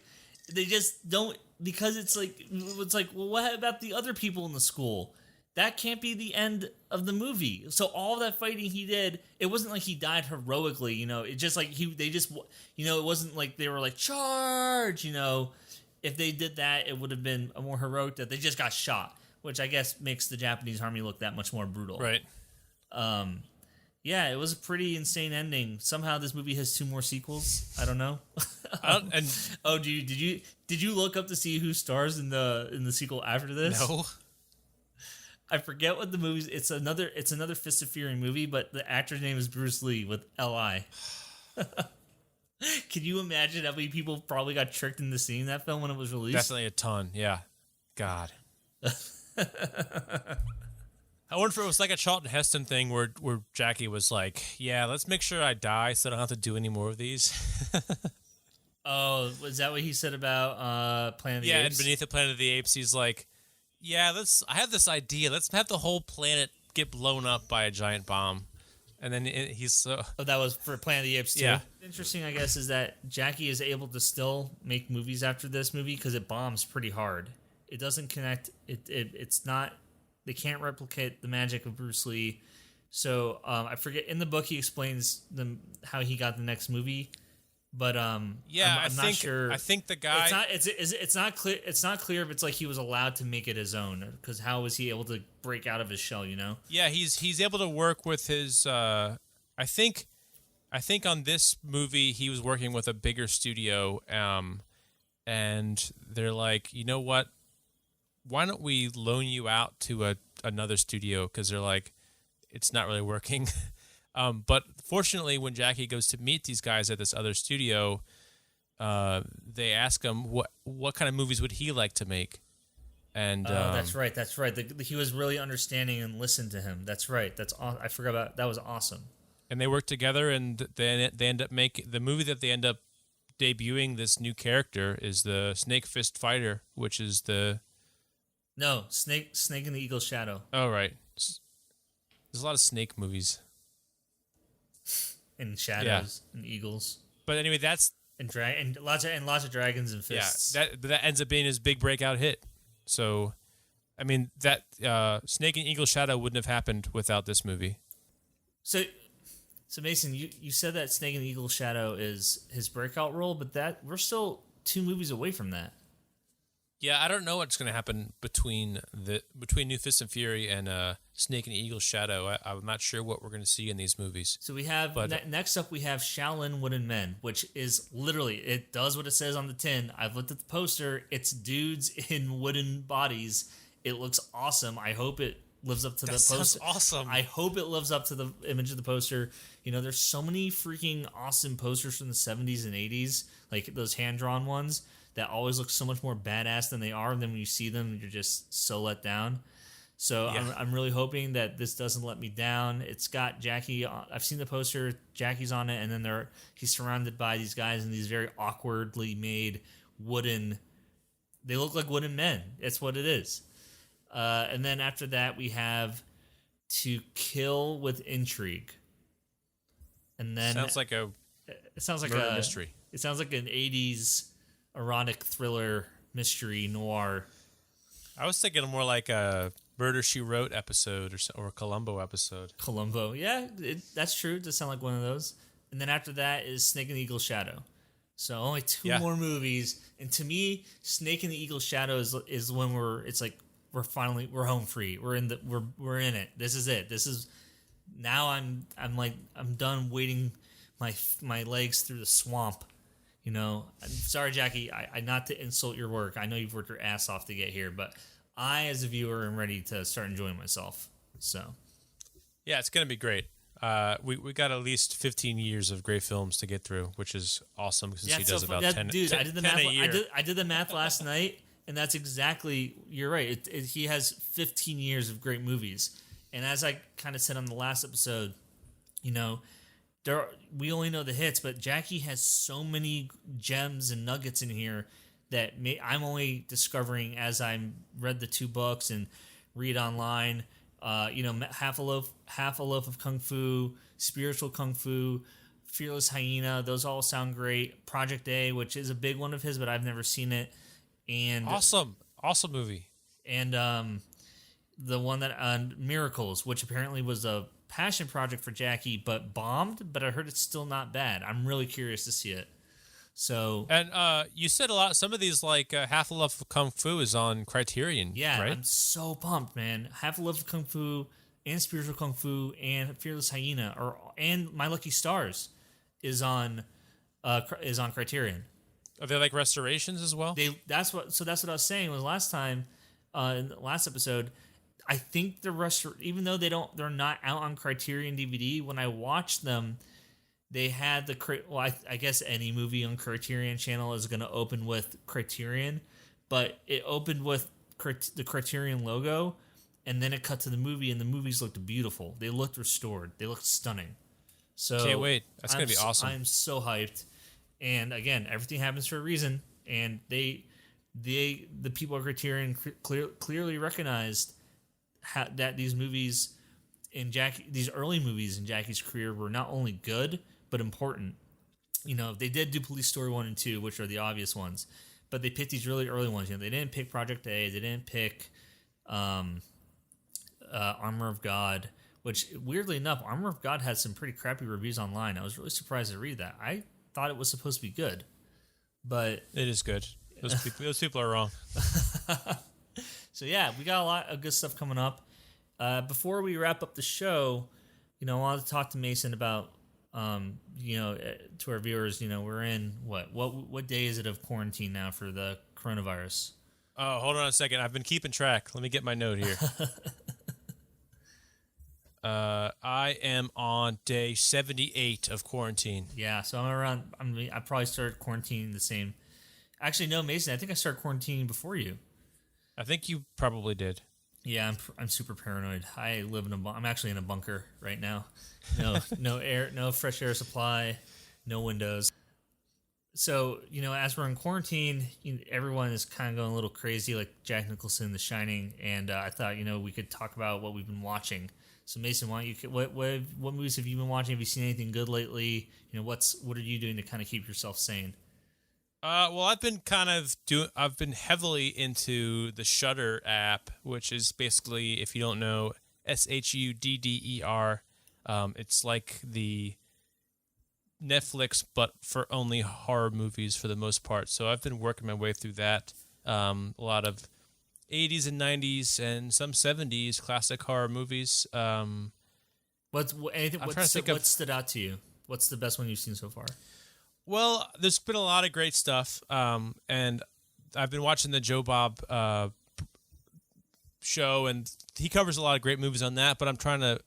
S2: they just don't, because it's like well, what about the other people in the school? That can't be the end of the movie. So all that fighting he did, it wasn't like he died heroically, It just like it wasn't like they were like, charge, If they did that, it would have been a more heroic death. They just got shot, which I guess makes the Japanese army look that much more brutal.
S1: Right.
S2: Yeah, it was a pretty insane ending. Somehow this movie has 2 more sequels. I don't know. Oh, did you look up to see who stars in the sequel after this?
S1: No.
S2: I forget what the movie's. It's another Fist of Fury movie, but the actor's name is Bruce Lee with L.I. Can you imagine how many people probably got tricked into seeing that film when it was released?
S1: Definitely a ton. Yeah. God. I wonder if it was like a Charlton Heston thing where Jackie was like, yeah, let's make sure I die so I don't have to do any more of these.
S2: Oh, was that what he said about Planet of the Apes?
S1: Yeah, and Beneath the Planet of the Apes, he's like, yeah, I have this idea. Let's have the whole planet get blown up by a giant bomb. And then he's so...
S2: Oh, that was for Planet of the Apes, too?
S1: Yeah.
S2: Interesting, I guess, is that Jackie is able to still make movies after this movie because it bombs pretty hard. It doesn't connect. It's not... They can't replicate the magic of Bruce Lee. So, I forget... In the book, he explains how he got the next movie. But
S1: yeah,
S2: I'm not sure.
S1: I think the guy...
S2: It's not clear. It's not clear if it's like he was allowed to make it his own. Because how was he able to break out of his shell? You know?
S1: Yeah, he's able to work with his. I think on this movie he was working with a bigger studio. And they're like, you know what? Why don't we loan you out to another studio? Because they're like, it's not really working. But fortunately, when Jackie goes to meet these guys at this other studio, they ask him what kind of movies would he like to make. And
S2: that's right. He was really understanding and listened to him. That's right. I forgot about that. Was awesome.
S1: And they work together, and they end up making the movie that they end up debuting. This new character is the Snake Fist Fighter, which is the
S2: Snake in the Eagle's Shadow.
S1: Oh right, there's a lot of Snake movies.
S2: And shadows and eagles,
S1: but anyway, that's
S2: and lots of dragons and fists.
S1: Yeah, that ends up being his big breakout hit. So, I mean, that Snake and Eagle Shadow wouldn't have happened without this movie.
S2: So Mason, you said that Snake and Eagle Shadow is his breakout role, but that we're still 2 movies away from that.
S1: Yeah, I don't know what's going to happen between New Fist and Fury and Snake and Eagle Shadow. I'm not sure what we're going to see in these movies.
S2: So we have next up we have Shaolin Wooden Men, which is literally it does what it says on the tin. I've looked at the poster. It's dudes in wooden bodies. It looks awesome. I hope it lives up to the poster.
S1: Sounds awesome.
S2: I hope it lives up to the image of the poster. You know, there's so many freaking awesome posters from the 70s and 80s, like those hand-drawn ones, that always look so much more badass than they are. And then when you see them, you're just so let down. So yeah. I'm really hoping that this doesn't let me down. It's got Jackie. I've seen the poster. Jackie's on it. And then he's surrounded by these guys in these very awkwardly made wooden. They look like wooden men. It's what it is. And then after that, we have To Kill with Intrigue. And then
S1: sounds like a mystery.
S2: It sounds like an 80s erotic thriller mystery noir.
S1: I was thinking more like a Murder, She Wrote episode or a Columbo episode.
S2: Columbo, yeah, that's true. It does sound like one of those. And then after that is Snake and the Eagle Shadow. So only 2 more movies. And to me, Snake and the Eagle Shadow is when we're home free. We're in it. This is it. This is now I'm done waiting my legs through the swamp. You know, I'm sorry, Jackie, I not to insult your work. I know you've worked your ass off to get here, but I, as a viewer, am ready to start enjoying myself. So,
S1: yeah, it's going to be great. We got at least 15 years of great films to get through, which is awesome since he does about 10
S2: dude,
S1: 10
S2: I did the
S1: a
S2: math.
S1: year.
S2: I did the math last night, and that's exactly, you're right. He has 15 years of great movies. And as I kind of said on the last episode, you know, we only know the hits, but Jackie has so many gems and nuggets in here that I'm only discovering as I read the 2 books and read online. Half a loaf of Kung Fu, Spiritual Kung Fu, Fearless Hyena. Those all sound great. Project A, which is a big one of his, but I've never seen it. And
S1: awesome movie.
S2: And the one that Miracles, which apparently was a passion project for Jackie, but bombed. But I heard it's still not bad. I'm really curious to see it. So,
S1: and you said a lot. Some of these, like Half a Love of Kung Fu, is on Criterion.
S2: Yeah,
S1: right?
S2: I'm so pumped, man. Half a Love of Kung Fu and Spiritual Kung Fu and Fearless Hyena and My Lucky Stars is on Criterion.
S1: Are they like restorations as well?
S2: That's what I was saying was last time in the last episode. I think even though they're not out on Criterion DVD, when I watched them, they had I guess any movie on Criterion channel is going to open with Criterion, but it opened with the Criterion logo, and then it cut to the movie, and the movies looked beautiful. They looked restored. They looked stunning. So
S1: can't wait. That's going to be awesome.
S2: I'm so hyped. And again, everything happens for a reason, and the people at Criterion clearly recognized that these movies these early movies in Jackie's career were not only good but important. They did do Police Story 1 and 2, which are the obvious ones, but they picked these really early ones. They didn't pick Project A. They didn't pick Armor of God, which weirdly enough, Armor of God had some pretty crappy reviews online. I was really surprised to read that. I thought it was supposed to be good, but
S1: it is good. Those people are wrong.
S2: So yeah, we got a lot of good stuff coming up. Before we wrap up the show, I wanted to talk to Mason about, to our viewers, we're in what day is it of quarantine now for the coronavirus?
S1: Oh, hold on a second. I've been keeping track. Let me get my note here. I am on day 78 of quarantine.
S2: Yeah, so I probably started quarantining the same. Actually, no, Mason, I think I started quarantining before you.
S1: I think you probably did.
S2: Yeah, I'm super paranoid. I live I'm actually in a bunker right now. No air, no fresh air supply, no windows. So, as we're in quarantine, everyone is kind of going a little crazy, like Jack Nicholson, The Shining, and I thought, we could talk about what we've been watching. So, Mason, why don't you? What movies have you been watching? Have you seen anything good lately? What are you doing to kind of keep yourself sane?
S1: Well, I've been heavily into the Shudder app, which is basically, if you don't know, SHUDDER. It's like the Netflix, but for only horror movies for the most part. So I've been working my way through that. A lot of 80s and 90s and some 70s classic horror movies.
S2: What stood out to you? What's the best one you've seen so far?
S1: Well, there's been a lot of great stuff, and I've been watching the Joe Bob show, and he covers a lot of great movies on that, but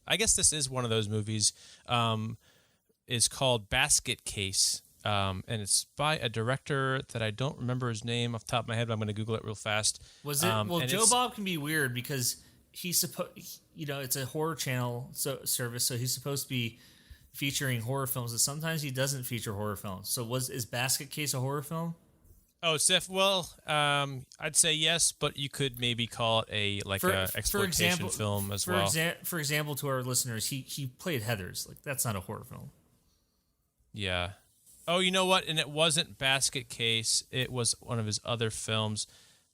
S1: I guess this is one of those movies, is called Basket Case, and it's by a director that I don't remember his name off the top of my head, but I'm going to Google it real fast.
S2: Was it, Joe Bob can be weird because it's a horror channel service, so he's supposed to be featuring horror films, and sometimes he doesn't feature horror films. So is Basket Case a horror film?
S1: Oh, Steph. Well, I'd say yes, but you could maybe call it a exploitation film as well.
S2: For example, to our listeners, he played Heathers. Like, that's not a horror film.
S1: Yeah. Oh, you know what? And it wasn't Basket Case. It was one of his other films.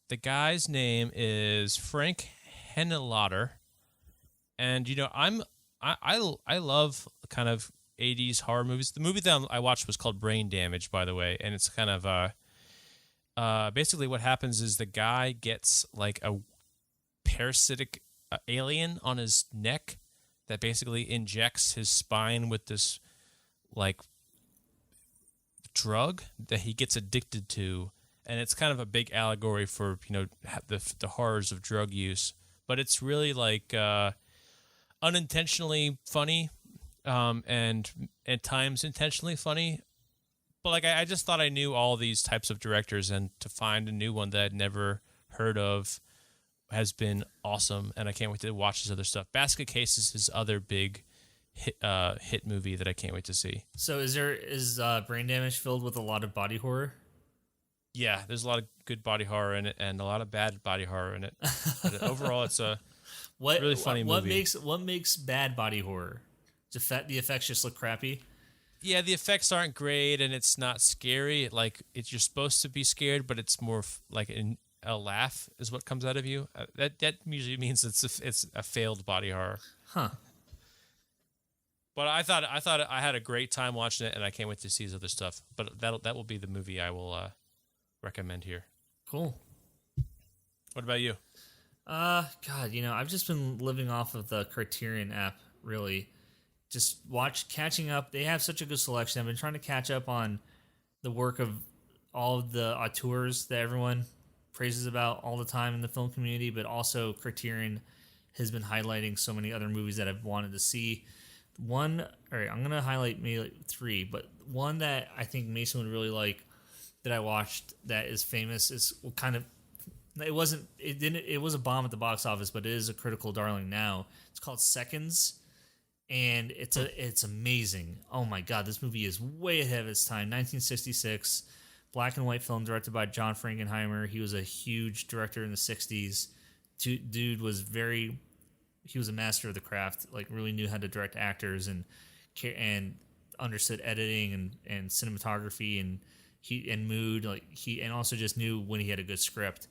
S1: The guy's name is Frank Henenlotter, and I love kind of 80s horror movies. The movie that I watched was called Brain Damage, by the way, and it's kind of basically what happens is the guy gets like a parasitic alien on his neck that basically injects his spine with this like drug that he gets addicted to, and it's kind of a big allegory for the horrors of drug use. But it's really like unintentionally funny, and at times intentionally funny. But like I just thought I knew all these types of directors, and to find a new one that I'd never heard of has been awesome, and I can't wait to watch his other stuff. Basket Case is his other big hit movie that I can't wait to see.
S2: So is Brain Damage filled with a lot of body horror?
S1: Yeah, there's a lot of good body horror in it and a lot of bad body horror in it. But overall, it's a really funny movie.
S2: What makes bad body horror? The effects just look crappy?
S1: Yeah, the effects aren't great, and it's not scary. You're supposed to be scared, but it's more like a laugh is what comes out of you. That usually means it's a failed body horror.
S2: Huh.
S1: But I thought I had a great time watching it, and I can't wait to see his other stuff. But that will be the movie I will recommend here.
S2: Cool.
S1: What about you?
S2: God, I've just been living off of the Criterion app, really. Just catching up. They have such a good selection. I've been trying to catch up on the work of all of the auteurs that everyone praises about all the time in the film community, but also Criterion has been highlighting so many other movies that I've wanted to see. All right, I'm going to highlight maybe like 3, but one that I think Mason would really like that I watched that is famous is it was a bomb at the box office, but it is a critical darling now. It's called Seconds, and it's amazing. Oh my God, this movie is way ahead of its time. 1966, black and white film directed by John Frankenheimer. He was a huge director in the 60s. Dude was he was a master of the craft, like really knew how to direct actors and understood editing and cinematography and mood, and also just knew when he had a good script.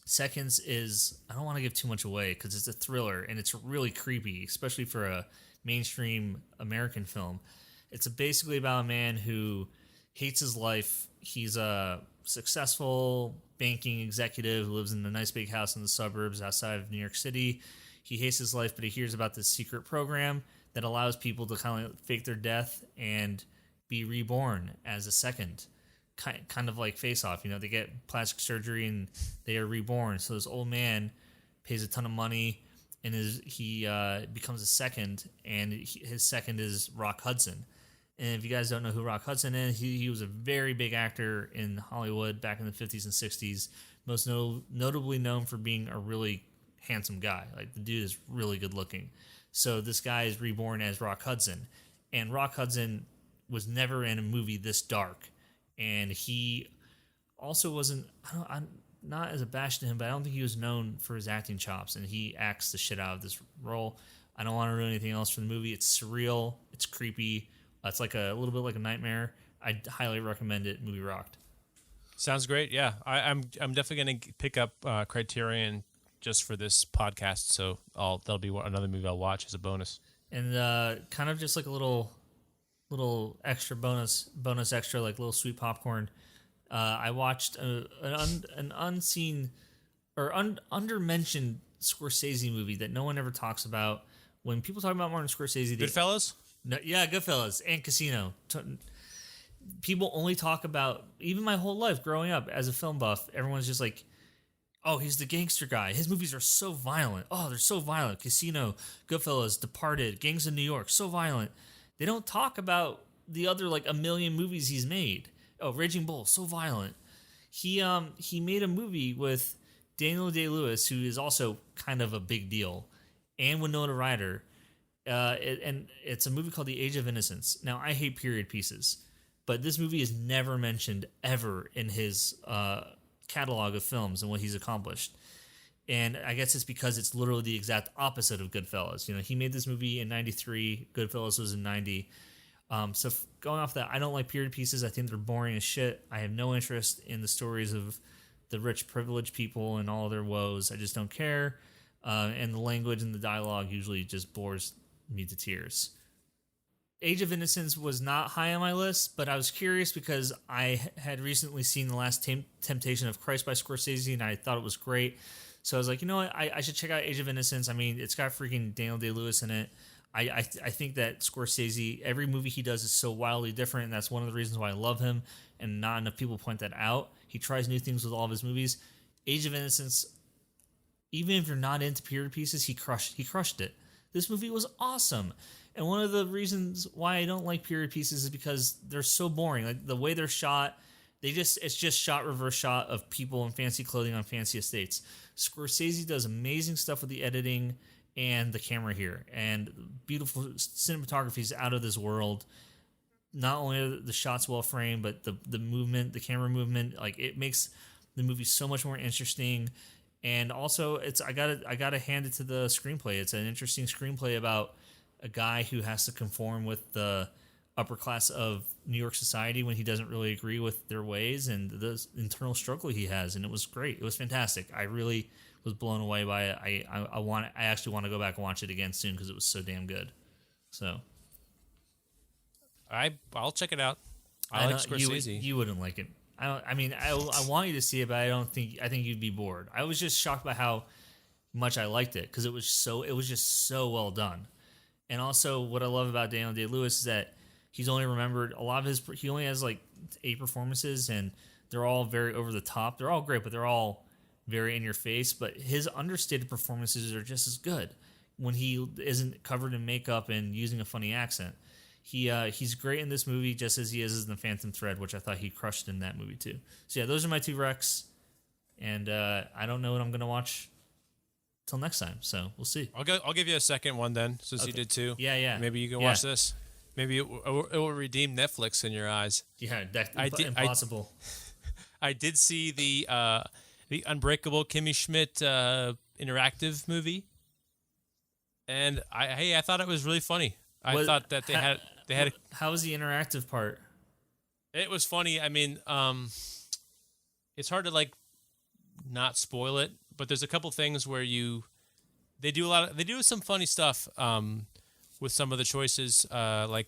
S2: Seconds is, I don't want to give too much away because it's a thriller and it's really creepy, especially for a mainstream American film. It's basically about a man who hates his life. He's a successful banking executive who lives in a nice big house in the suburbs outside of New York City. He hates his life, but he hears about this secret program that allows people to kind of fake their death and be reborn as a second. Kind of like Face Off, they get plastic surgery and they are reborn. So this old man pays a ton of money and he becomes a second, and his second is Rock Hudson. And if you guys don't know who Rock Hudson is, he was a very big actor in Hollywood back in the 50s and 60s, most notably known for being a really handsome guy. Like, the dude is really good looking. So this guy is reborn as Rock Hudson. And Rock Hudson was never in a movie this dark. And he also wasn't, I'm not as a bash to him, but I don't think he was known for his acting chops. And he acts the shit out of this role. I don't want to ruin anything else from the movie. It's surreal. It's creepy. It's like a little bit like a nightmare. I highly recommend it. Movie rocked.
S1: Sounds great. Yeah, I'm definitely going to pick up Criterion just for this podcast. So that'll be another movie I'll watch as a bonus.
S2: And kind of just like a little extra bonus extra, like little sweet popcorn. I watched an unseen or undermentioned Scorsese movie that no one ever talks about. When people talk about Martin Scorsese,
S1: Goodfellas?
S2: No, yeah, Goodfellas and Casino. People only talk about, even my whole life growing up as a film buff, everyone's just like, oh, he's the gangster guy. His movies are so violent. Oh, they're so violent. Casino, Goodfellas, Departed, Gangs of New York, so violent. They don't talk about the other like a million movies he's made. Oh, Raging Bull, so violent. He made a movie with Daniel Day-Lewis, who is also kind of a big deal, and Winona Ryder. And it's a movie called The Age of Innocence. Now, I hate period pieces, but this movie is never mentioned ever in his catalog of films and what he's accomplished. And I guess it's because it's literally the exact opposite of Goodfellas. He made this movie in 93. Goodfellas was in 90. So going off that, I don't like period pieces. I think they're boring as shit. I have no interest in the stories of the rich, privileged people and all their woes. I just don't care. And the language and the dialogue usually just bores me to tears. Age of Innocence was not high on my list, but I was curious because I had recently seen The Last Temptation of Christ by Scorsese, and I thought it was great. So I was like, you know what? I should check out Age of Innocence. I mean, it's got freaking Daniel Day-Lewis in it. I think that Scorsese, every movie he does is so wildly different, and that's one of the reasons why I love him, and not enough people point that out. He tries new things with all of his movies. Age of Innocence, even if you're not into period pieces, he crushed it. This movie was awesome. And one of the reasons why I don't like period pieces is because they're so boring. Like, the way they're shot, it's just shot, reverse shot of people in fancy clothing on fancy estates. Scorsese does amazing stuff with the editing and the camera here, and beautiful cinematography is out of this world. Not only are the shots well framed, but the movement, the camera movement, like, it makes the movie so much more interesting. And also, I gotta hand it to the screenplay. It's an interesting screenplay about a guy who has to conform with the upper class of New York society when he doesn't really agree with their ways, and the internal struggle he has. And it was great. It was fantastic. I really was blown away by it. I actually want to go back and watch it again soon because it was so damn good. So
S1: I'll check it out. I like Scorsese.
S2: You wouldn't like it. I want you to see it, but I think you'd be bored. I was just shocked by how much I liked it because it was just so well done. And also, what I love about Daniel Day-Lewis is that he's only remembered a lot of his. He only has like 8 performances, and they're all very over the top. They're all great, but they're all very in your face. But his understated performances are just as good when he isn't covered in makeup and using a funny accent. He's great in this movie, just as he is in The Phantom Thread, which I thought he crushed in that movie too. So yeah, those are my 2 recs, and I don't know what I'm gonna watch till next time. So we'll see.
S1: I'll give you a second one then, since you did 2.
S2: Yeah.
S1: Maybe you can watch this. Maybe it will redeem Netflix in your eyes.
S2: Yeah, impossible.
S1: I did see the Unbreakable Kimmy Schmidt interactive movie, and I thought it was really funny. I thought that they had.
S2: How was the interactive part?
S1: It was funny. I mean, it's hard to like not spoil it, but there's a couple things where they do some funny stuff with some of the choices, like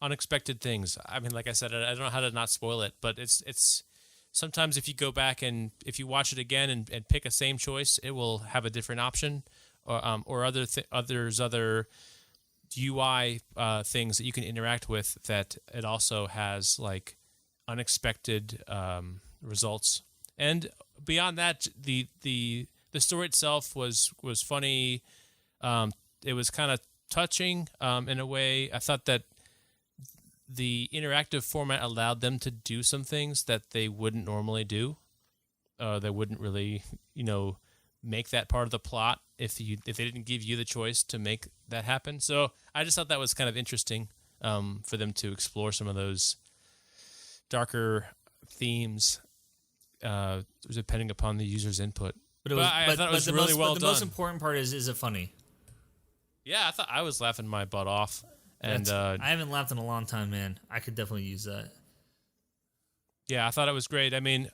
S1: unexpected things. I mean, like I said, I don't know how to not spoil it, but it's sometimes if you go back and if you watch it again and pick a same choice, it will have a different option, or other UI things that you can interact with that it also has like unexpected results. And beyond that, the story itself was funny. It was kind of touching in a way. I thought that the interactive format allowed them to do some things that they wouldn't normally do. They wouldn't really, make that part of the plot if they didn't give you the choice to make that happen. So I just thought that was kind of interesting for them to explore some of those darker themes depending upon the user's input. But I thought it was really well done.
S2: The most important part is it funny?
S1: Yeah, I was laughing my butt off. And
S2: I haven't laughed in a long time, man. I could definitely use that.
S1: Yeah, I thought it was great. I mean,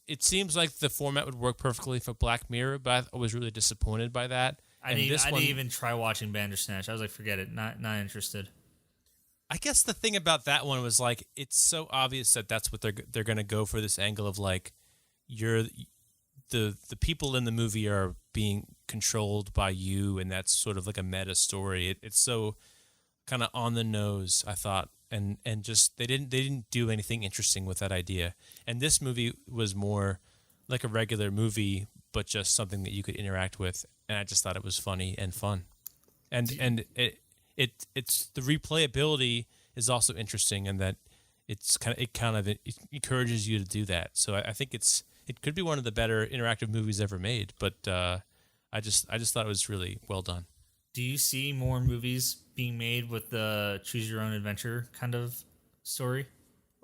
S1: it seems like the format would work perfectly for Black Mirror, but I was really disappointed by that.
S2: I didn't even try watching Bandersnatch. I was like, forget it, not interested.
S1: I guess the thing about that one was like it's so obvious that that's what they're going to go for, this angle of like the people in the movie are being controlled by you, and that's sort of like a meta story. It's so kind of on the nose, I thought, and just they didn't do anything interesting with that idea. And this movie was more like a regular movie, but just something that you could interact with. And I just thought it was funny and fun, and it's the replayability is also interesting, in that it encourages you to do that. So I think it could be one of the better interactive movies ever made. But I just thought it was really well done.
S2: Do you see more movies being made with the choose your own adventure kind of story?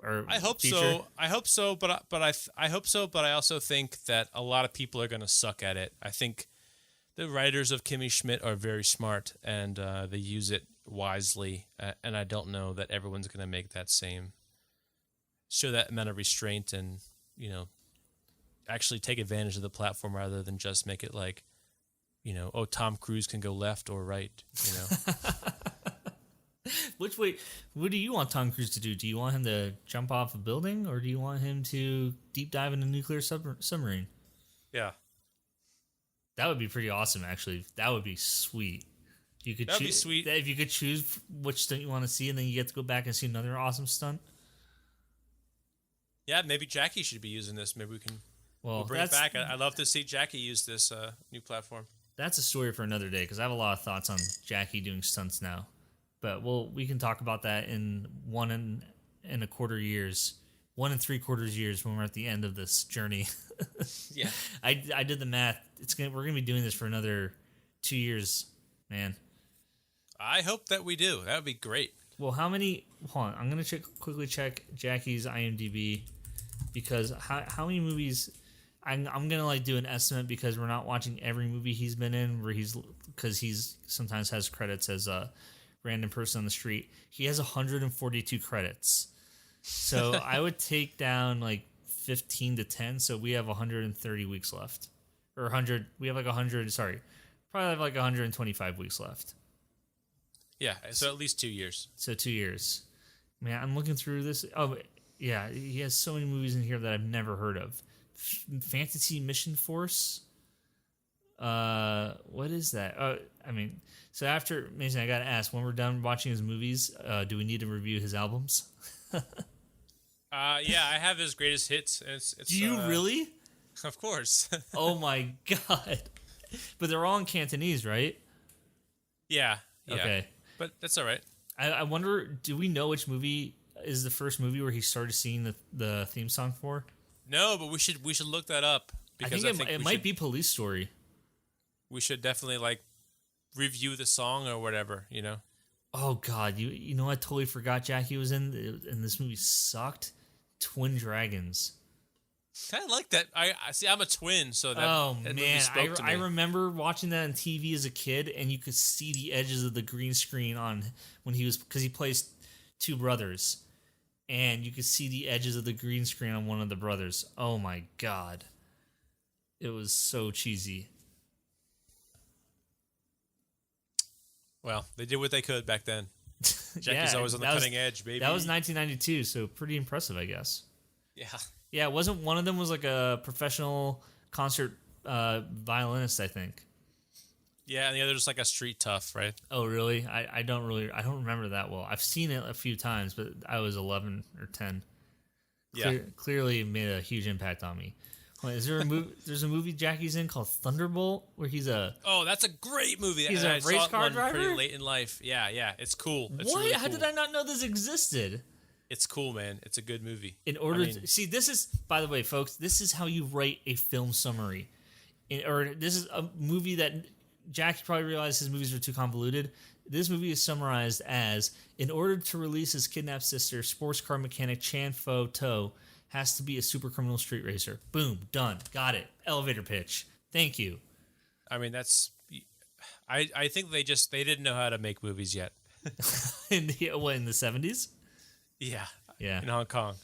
S2: Or
S1: I hope
S2: feature?
S1: so. I hope so. But I hope so. But I also think that a lot of people are going to suck at it. I think the writers of Kimmy Schmidt are very smart, and they use it wisely. And I don't know that everyone's going to make that show that amount of restraint, and actually take advantage of the platform rather than just make it like, Tom Cruise can go left or right.
S2: Which way? What do you want Tom Cruise to do? Do you want him to jump off a building, or do you want him to deep dive in a nuclear submarine?
S1: Yeah,
S2: that would be pretty awesome. Actually, that would be sweet.
S1: That'd be sweet
S2: if you could choose which stunt you want to see, and then you get to go back and see another awesome stunt.
S1: Yeah, maybe Jackie should be using this. Maybe we'll bring it back. I'd love to see Jackie use this new platform.
S2: That's a story for another day, because I have a lot of thoughts on Jackie doing stunts now. But we can talk about that in 1 1/4 years, 1 3/4 years, when we're at the end of this journey.
S1: Yeah,
S2: I did the math. We're gonna be doing this for another 2 years, man.
S1: I hope that we do. That would be great.
S2: Well, hold on. I'm gonna quickly check Jackie's IMDb, because how many movies? I'm gonna do an estimate, because we're not watching every movie he's been in, because he's sometimes has credits as a random person on the street. He has 142 credits, so I would take down 15 to 10. So we have 130 weeks left, or 100. We have 100. Sorry, probably have 125 weeks left.
S1: Yeah, so at least 2 years.
S2: So 2 years. Man, I'm looking through this. Oh, Yeah, he has so many movies in here that I've never heard of. Fantasy Mission Force. What is that? So after Mason, I gotta ask, when we're done watching his movies, do we need to review his albums?
S1: Yeah, I have his greatest hits. It's
S2: Do you really?
S1: Of course.
S2: Oh my god! But they're all in Cantonese, right?
S1: Yeah.
S2: Okay.
S1: But that's all right.
S2: I wonder, do we know which movie is the first movie where he started singing the theme song for?
S1: No, but we should look that up because
S2: I think it might be Police Story.
S1: We should definitely review the song or whatever, you know.
S2: Oh god, you know I totally forgot Jackie was in, and this movie sucked. Twin Dragons.
S1: I like that. I see. I'm a twin, so that.
S2: Oh
S1: that
S2: man,
S1: spoke to me.
S2: I remember watching that on TV as a kid, and you could see the edges of the green screen on when because he plays two brothers, and you could see the edges of the green screen on one of the brothers. Oh my god, it was so cheesy.
S1: Well, they did what they could back then. Jackie's always on the cutting edge, baby.
S2: That was 1992, so pretty impressive, I guess.
S1: Yeah.
S2: Yeah, it wasn't one of them was like a professional concert violinist, I think.
S1: Yeah, and the other's like a street tough, right?
S2: Oh, really? I don't remember that well. I've seen it a few times, but I was 11 or 10.
S1: Yeah.
S2: Clearly it made a huge impact on me. Wait, is there a movie? There's a movie Jackie's in called Thunderbolt, where he's a...
S1: Oh, that's a great movie.
S2: He's a race car driver?
S1: Pretty late in life. Yeah, it's cool. It's
S2: what?
S1: really
S2: How
S1: cool.
S2: did I not know this existed?
S1: It's cool, man. It's a good movie.
S2: See, this is, by the way, folks, this is how you write a film summary. This is a movie that Jackie probably realized his movies were too convoluted. This movie is summarized as, in order to release his kidnapped sister, sports car mechanic Chan Fo To has to be a super criminal street racer. Boom, done, got it. Elevator pitch. Thank you.
S1: I mean, that's... I think they didn't know how to make movies yet.
S2: in the 70s?
S1: Yeah.
S2: Yeah.
S1: In Hong Kong.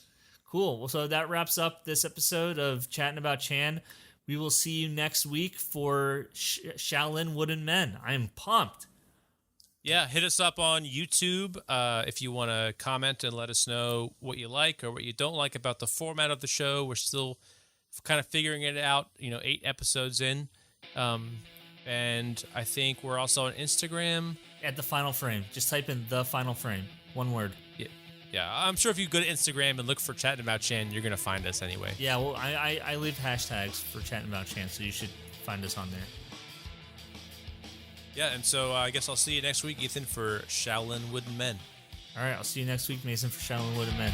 S2: Cool. Well, so that wraps up this episode of Chatting About Chan. We will see you next week for Shaolin Wooden Men. I am pumped.
S1: Yeah, hit us up on YouTube if you want to comment and let us know what you like or what you don't like about the format of the show. We're still kind of figuring it out, 8 episodes in. And I think we're also on Instagram.
S2: At The Final Frame. Just type in The Final Frame. One word.
S1: Yeah, I'm sure if you go to Instagram and look for Chatting About Chan, you're going to find us anyway.
S2: Yeah, well, I leave hashtags for Chatting About Chan, so you should find us on there.
S1: Yeah, and so I guess I'll see you next week, Ethan, for Shaolin Wooden Men.
S2: All right, I'll see you next week, Mason, for Shaolin Wooden Men.